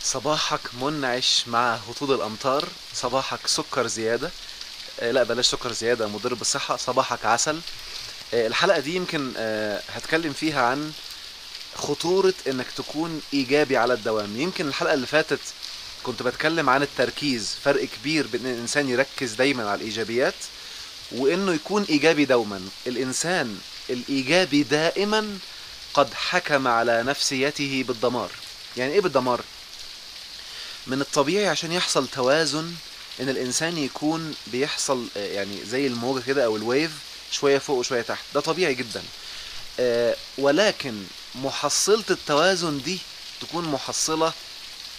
صباحك منعش مع هطول الأمطار، صباحك سكر زيادة. لا بلاش سكر زيادة، مضر بالصحة. صباحك عسل. الحلقة دي يمكن هتكلم فيها عن خطورة انك تكون ايجابي على الدوام. يمكن الحلقة اللي فاتت كنت بتكلم عن التركيز، فرق كبير بين ان الانسان يركز دايما على الايجابيات وانه يكون ايجابي دوما. الانسان الايجابي دائما قد حكم على نفسيته بالدمار. يعني ايه بالدمار؟ من الطبيعي عشان يحصل توازن ان الانسان يكون بيحصل يعني زي الموجة كده او الويف، شوية فوق وشوية تحت. ده طبيعي جدا. ولكن محصلة التوازن دي تكون محصلة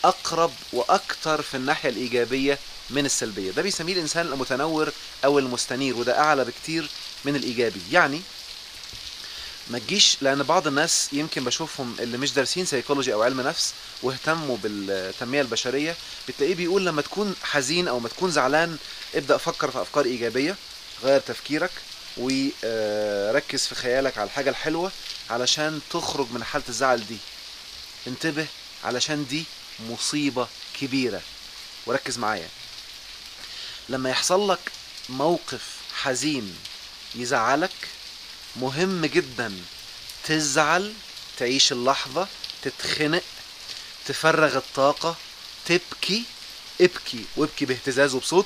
اقرب واكتر في الناحية الايجابية من السلبية. ده بيسميه الانسان المتنور او المستنير، وده اعلى بكتير من الايجابي. يعني ما تجيش، لان بعض الناس يمكن بشوفهم اللي مش دارسين سيكولوجي او علم نفس واهتموا بالتنميه البشريه، بتلاقيه بيقول لما تكون حزين او ما تكون زعلان ابدا فكر في افكار ايجابيه، غير تفكيرك وركز في خيالك على الحاجه الحلوه علشان تخرج من حاله الزعل دي. انتبه، علشان دي مصيبه كبيره. وركز معايا، لما يحصل لك موقف حزين يزعلك، مهم جدا تزعل، تعيش اللحظة، تتخنق، تفرغ الطاقة، تبكي. ابكي، وابكي باهتزاز وبصوت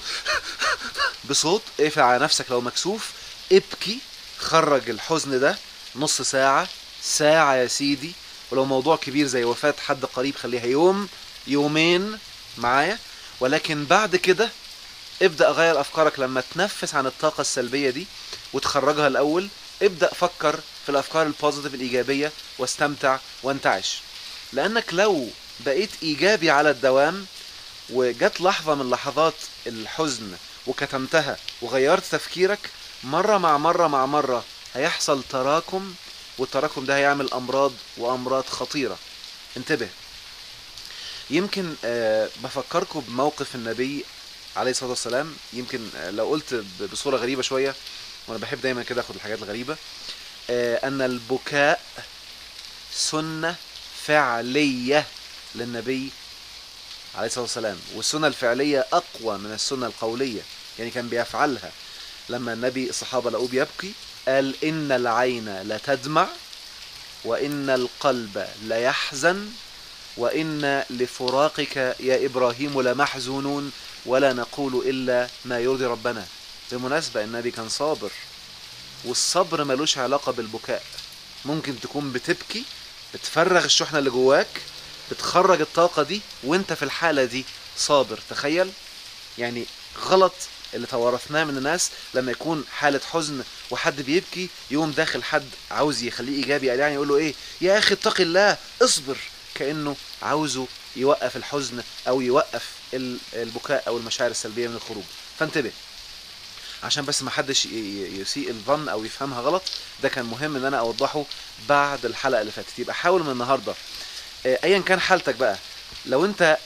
بصوت. اقفل على نفسك لو مكسوف، ابكي. خرج الحزن ده نص ساعة، ساعة يا سيدي. ولو موضوع كبير زي وفاة حد قريب خليها يوم، يومين معايا. ولكن بعد كده ابدأ غير أفكارك. لما تنفس عن الطاقة السلبية دي وتخرجها الأول، ابدأ فكر في الأفكار البوزيتيف الإيجابية واستمتع وانتعش. لأنك لو بقيت إيجابي على الدوام وجت لحظة من لحظات الحزن وكتمتها وغيرت تفكيرك، مرة مع مرة مع مرة هيحصل تراكم، والتراكم ده هيعمل أمراض، وأمراض خطيرة. انتبه. يمكن بفكركم بموقف النبي عليه الصلاة والسلام. يمكن لو قلت بصورة غريبة شوية، وانا بحب دايما كده اخد الحاجات الغريبة، ان البكاء سنة فعلية للنبي عليه الصلاة والسلام، والسنة الفعلية اقوى من السنة القولية. يعني كان بيفعلها. لما النبي الصحابة لقوه بيبكي قال ان العين لتدمع وان القلب ليحزن وإن لفراقك يا إبراهيم لمحزونون ولا نقول إلا ما يرضي ربنا. بالمناسبة النبي كان صابر، والصبر ملوش علاقة بالبكاء. ممكن تكون بتبكي، بتفرغ الشحنة اللي جواك، بتخرج الطاقة دي وانت في الحالة دي صابر. تخيل يعني. غلط اللي توارثناه من الناس، لما يكون حالة حزن وحد بيبكي يقوم داخل حد عاوز يخليه ايجابي، يعني يقول له ايه يا اخي اتقي الله اصبر، كأنه عاوزه يوقف الحزن او يوقف البكاء او المشاعر السلبية من الخروج. فانتبه عشان بس ما حدش يسيء الظن او يفهمها غلط. ده كان مهم ان انا اوضحه بعد الحلقة اللي فاتت. يبقى حاول من النهاردة ايا كان حالتك بقى، لو انت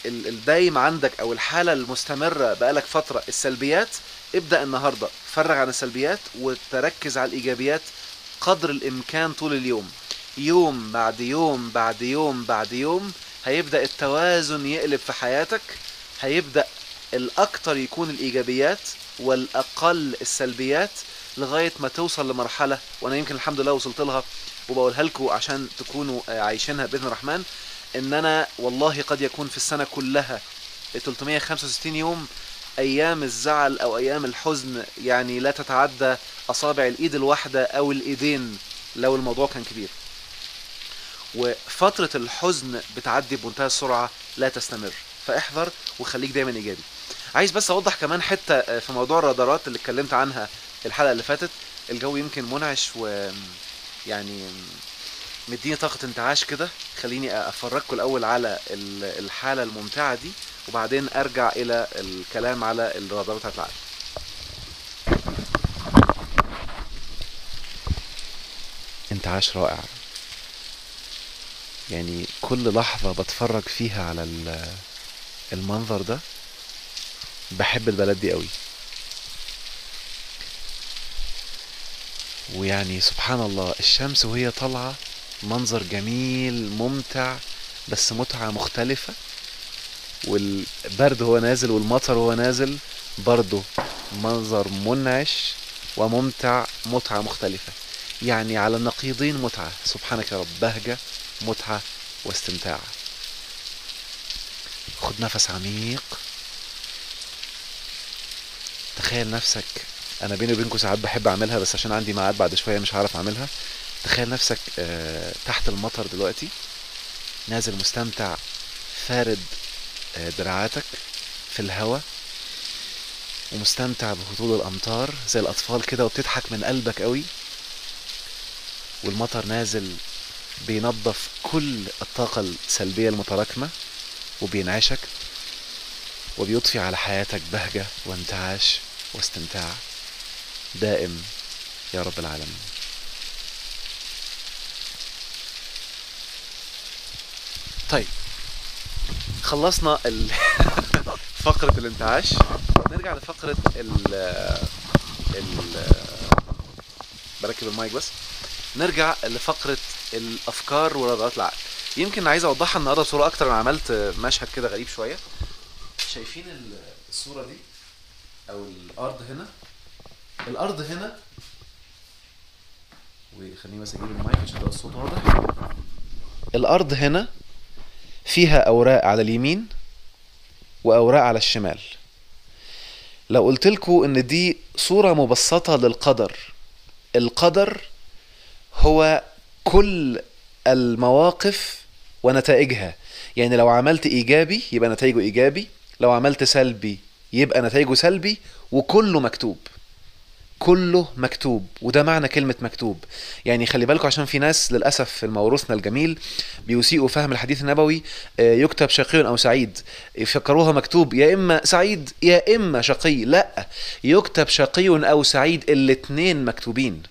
الدايم عندك او الحالة المستمرة بقالك فترة السلبيات، ابدأ النهاردة فرغ عن السلبيات وتركز على الايجابيات قدر الامكان طول اليوم. يوم بعد يوم بعد يوم بعد يوم هيبدأ التوازن يقلب في حياتك. هيبدأ الاكتر يكون الايجابيات والاقل السلبيات، لغاية ما توصل لمرحلة، وانا يمكن الحمد لله وصلت لها وبقولها لكم عشان تكونوا عايشينها بإذن الرحمن، ان انا والله قد يكون في السنة كلها 365 يوم ايام الزعل او ايام الحزن يعني لا تتعدى اصابع الايد الواحدة او الايدين لو الموضوع كان كبير. وفترة الحزن بتعدي بمنتهى السرعة، لا تستمر. فاحذر وخليك دايما ايجابي. عايز بس اوضح كمان حتة في موضوع الرادارات اللي اتكلمت عنها الحلقة اللي فاتت. الجو يمكن منعش و يعني مديني طاقة انتعاش كده. خليني افرجكم الاول على الحالة الممتعة دي، وبعدين ارجع الى الكلام على الرادارات بتاعت العالم. انتعاش رائع. يعني كل لحظة بتفرج فيها على المنظر ده بحب البلد دي قوي. ويعني سبحان الله الشمس وهي طالعة منظر جميل ممتع بس متعة مختلفة. والبرد هو نازل والمطر هو نازل، برضه منظر منعش وممتع، متعة مختلفة. يعني على النقيضين متعة. سبحانك يا رب، بهجة، متعة، واستمتاع. خد نفس عميق. تخيل نفسك، انا بيني وبينكم ساعات بحب اعملها بس عشان عندي ميعاد بعد شوية مش هعرف اعملها. تخيل نفسك تحت المطر دلوقتي، نازل مستمتع، فارد دراعاتك في الهواء، ومستمتع بهطول الامطار زي الاطفال كده، وبتضحك من قلبك قوي. والمطر نازل بينظف كل الطاقة السلبية المتراكمة، وبينعشك، وبيضفي على حياتك بهجة وانتعاش واستمتاع دائم يا رب العالمين. طيب، خلصنا فقرة الانتعاش. نرجع لفقرة ال بركب المايك بس. نرجع لفقرة الافكار ورغبات العقل. يمكن عايز اوضحها النهارده بصورة اكتر. انا عملت مشهد كده غريب شوية. شايفين الصورة دي او الارض هنا؟ الارض هنا، وخليني بس اجيب المايك عشان يبقى الصوت واضح. الارض هنا فيها اوراق على اليمين واوراق على الشمال. لو قلت لكم ان دي صورة مبسطة للقدر، القدر هو كل المواقف ونتائجها. يعني لو عملت ايجابي يبقى نتائجه ايجابي، لو عملت سلبي يبقى نتائجه سلبي، وكله مكتوب. كله مكتوب، وده معنى كلمة مكتوب. يعني خلي بالكم، عشان في ناس للأسف في موروثنا الجميل بيسيئوا فهم الحديث النبوي. يكتب شقي أو سعيد، يفكروها مكتوب يا إما سعيد يا إما شقي. لا، يكتب شقي أو سعيد، الاتنين مكتوبين.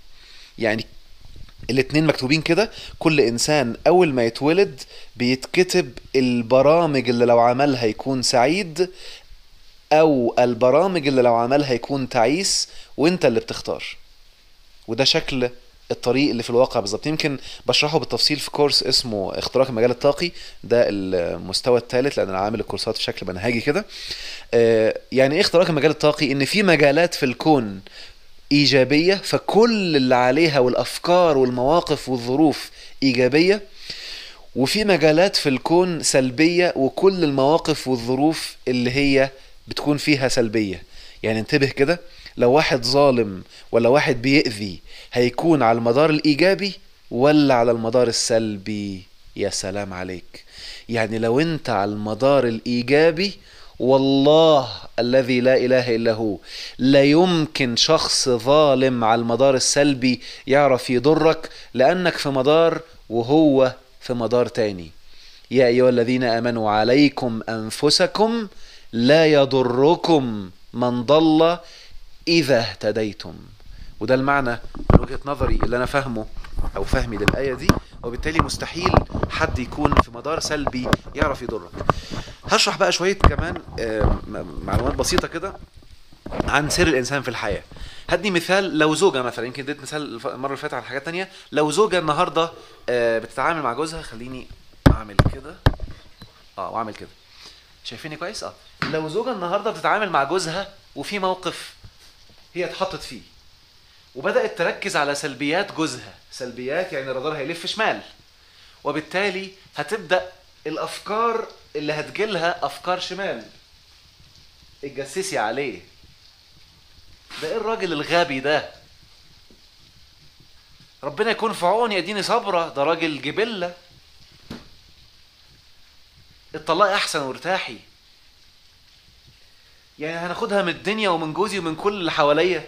يعني الاتنين مكتوبين كده. كل انسان اول ما يتولد بيتكتب البرامج اللي لو عملها يكون سعيد، او البرامج اللي لو عملها يكون تعيس، وانت اللي بتختار. وده شكل الطريق اللي في الواقع بالظبط. يمكن بشرحه بالتفصيل في كورس اسمه اختراق المجال الطاقي، ده المستوى الثالث، لان انا عامل الكورسات في شكل منهجي كده. يعني ايه اختراق المجال الطاقي؟ ان في مجالات في الكون ايجابية، فكل اللي عليها والافكار والمواقف والظروف ايجابية، وفي مجالات في الكون سلبية وكل المواقف والظروف اللي هي بتكون فيها سلبية. يعني انتبه كده، لو واحد ظالم ولا واحد بيأذي هيكون على المدار الإيجابي ولا على المدار السلبي؟ يا سلام عليك. يعني لو انت على المدار الإيجابي، والله الذي لا إله إلا هو، لا يمكن شخص ظالم على المدار السلبي يعرف يضرك، لأنك في مدار وهو في مدار تاني. يا أيها الذين آمنوا عليكم أنفسكم لا يضركم من ضل إذا اهتديتم. وده المعنى من وجهة نظري اللي أنا فهمه أو فهمي للآية دي. وبالتالي مستحيل حد يكون في مدار سلبي يعرف يضرك. هشرح بقى شوية كمان معلومات بسيطة كده عن سر الإنسان في الحياة. هدي مثال. لو زوجة مثلا، يمكن اديت مثال المرة اللي فاتت على حاجات تانية. لو زوجة النهاردة بتتعامل مع جوزها، خليني أعمل كده وأعمل كده. شايفيني كويس؟ لو زوجة النهاردة بتتعامل مع جوزها وفي موقف هي اتحطت فيه، وبدأت تركز على سلبيات جوزها. سلبيات يعني الرادار هيلف شمال، وبالتالي هتبدأ الأفكار اللي هتجيلها أفكار شمال. اتجسسي عليه. ده ايه الراجل الغبي ده؟ ربنا يكون في عوني، اديني صبرة، ده راجل جبلة. الطلاق احسن وارتاحي. يعني هناخدها من الدنيا ومن جوزي ومن كل اللي حواليا،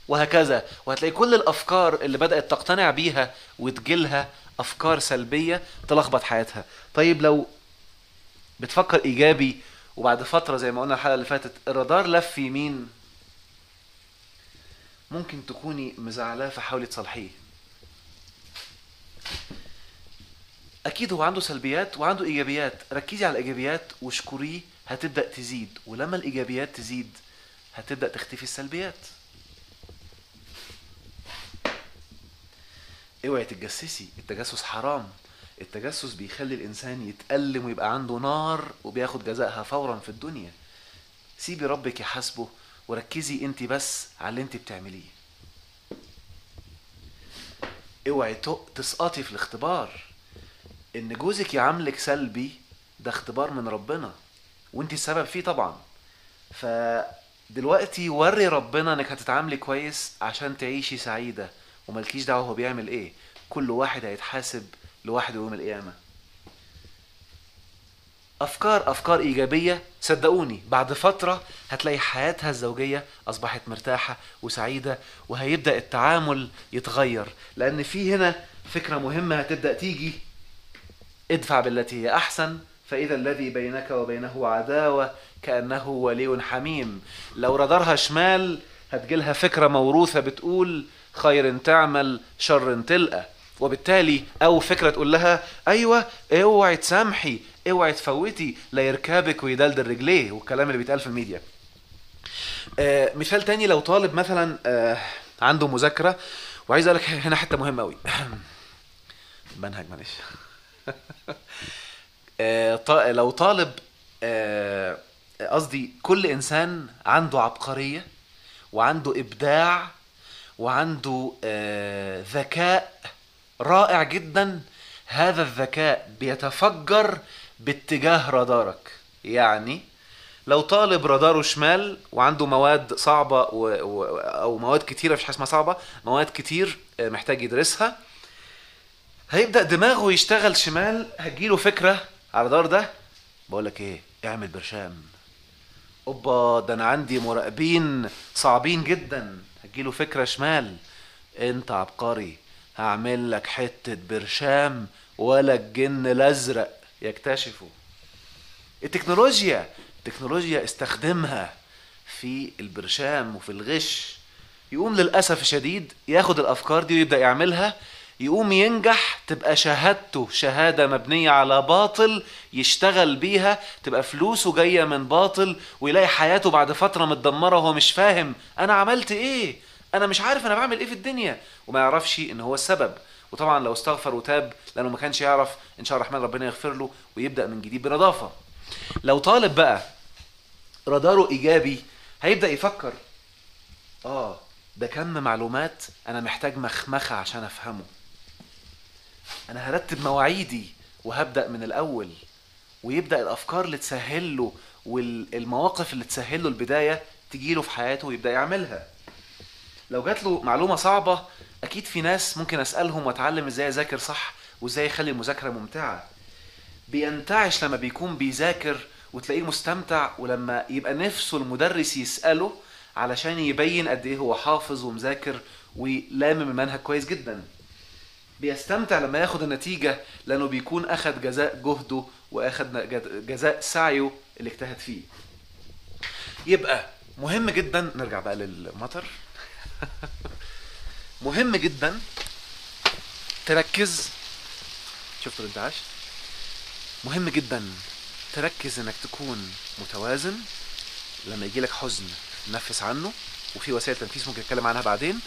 وهكذا. وهتلاقي كل الافكار اللي بدأت تقتنع بيها وتجيلها افكار سلبية تلخبط حياتها. طيب لو بتفكر ايجابي، وبعد فترة زي ما قلنا الحلقة اللي فاتت الرادار لف يمين، ممكن تكوني مزعلاه فحاولي تصلحيه. اكيد هو عنده سلبيات وعنده ايجابيات، ركزي على الايجابيات واشكريه، هتبدأ تزيد. ولما الايجابيات تزيد هتبدأ تختفي السلبيات. اوعي تتجسسي، التجسس حرام. التجسس بيخلي الانسان يتألم ويبقى عنده نار وبياخد جزائها فورا في الدنيا. سيبي ربك يحاسبه وركزي انت بس على اللي انت بتعمليه. اوعي تسقطي في الاختبار. ان جوزك يعاملك سلبي ده اختبار من ربنا وانت السبب فيه طبعا. فدلوقتي وري ربنا انك هتتعاملي كويس عشان تعيشي سعيدة، وملكيش دعوة هو بيعمل ايه. كل واحد هيتحاسب لوحده يوم القيامة. افكار ايجابية صدقوني بعد فترة هتلاقي حياتها الزوجية اصبحت مرتاحة وسعيدة، وهيبدأ التعامل يتغير. لان في هنا فكرة مهمة هتبدأ تيجي: ادفع بالتي هي احسن فاذا الذي بينك وبينه عداوة كأنه ولي حميم. لو رادارها شمال هتجيلها فكرة موروثة بتقول خير تعمل شر تلقى، وبالتالي او فكرة تقول لها ايوه اوعي تسامحي، اوعي تفوتي لا يركبك ويدلدل رجليه، والكلام اللي بيتقال في الميديا. مثال تاني: لو طالب مثلا عنده مذاكرة، وعايز اقول لك هنا حتة مهمة قوي. منهج معلش. لو طالب قصدي كل انسان عنده عبقرية وعنده ابداع وعنده ذكاء رائع جدا. هذا الذكاء بيتفجر باتجاه رادارك. يعني لو طالب راداره شمال وعنده مواد صعبة او مواد كتيرة، مفيش حاجة اسمها صعبة، مواد كتير محتاج يدرسها، هيبدأ دماغه يشتغل شمال. هتجيله فكرة على الرادار ده: بقولك ايه، اعمل برشام. اوبا ده انا عندي مراقبين صعبين جدا. هتجيله فكرة شمال: انت عبقري، هعمل لك حتة برشام ولا الجن الازرق يكتشفه. التكنولوجيا استخدمها في البرشام وفي الغش. يقوم للأسف الشديد ياخد الأفكار دي ويبدأ يعملها، يقوم ينجح، تبقى شهادته شهادة مبنية على باطل يشتغل بيها، تبقى فلوسه جاية من باطل، ويلاقي حياته بعد فترة متدمرة وهو مش فاهم أنا عملت إيه، أنا مش عارف أنا بعمل إيه في الدنيا، وما يعرفش إن هو السبب. وطبعا لو استغفر وتاب لأنه ما كانش يعرف، إن شاء الله الرحمن ربنا يغفر له ويبدأ من جديد بنظافة. لو طالب بقى راداره إيجابي هيبدأ يفكر: ده كم معلومات أنا محتاج مخمخة عشان أفهمه. أنا هرتب مواعيدي وهبدأ من الأول، ويبدأ الأفكار اللي تسهل له والمواقف اللي تسهل له البداية تجيله في حياته ويبدأ يعملها. لو جات له معلومة صعبة، أكيد في ناس ممكن أسألهم وأتعلم إزاي أذاكر صح وإزاي يخلي المذاكرة ممتعة. بينتعش لما بيكون بيذاكر وتلاقيه مستمتع، ولما يبقى نفسه المدرس يسأله علشان يبين قد ايه هو حافظ ومذاكر ولامم المنهج كويس جدا. بيستمتع لما ياخد النتيجة لانه بيكون اخد جزاء جهده واخد جزاء سعيه اللي اجتهد فيه. يبقى مهم جدا، نرجع بقى للمطر. مهم جدا تركز، شفت الانتعاش؟ مهم جدا تركز انك تكون متوازن. لما يجيلك حزن نفس عنه، وفي وسائل تنفيس ممكن نتكلم عنها بعدين،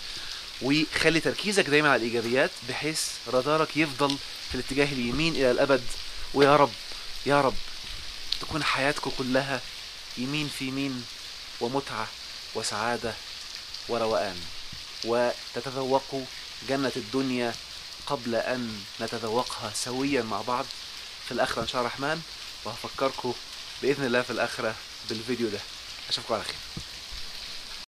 وخلي تركيزك دايما على الايجابيات بحيث رادارك يفضل في الاتجاه اليمين الى الابد. ويا رب يا رب تكون حياتكم كلها يمين في يمين، ومتعة وسعادة وروقان، وتتذوقوا جنة الدنيا قبل ان نتذوقها سويا مع بعض في الاخرة ان شاء الله الرحمن. وهفكركم باذن الله في الاخرة بالفيديو ده. اشوفكم على خير.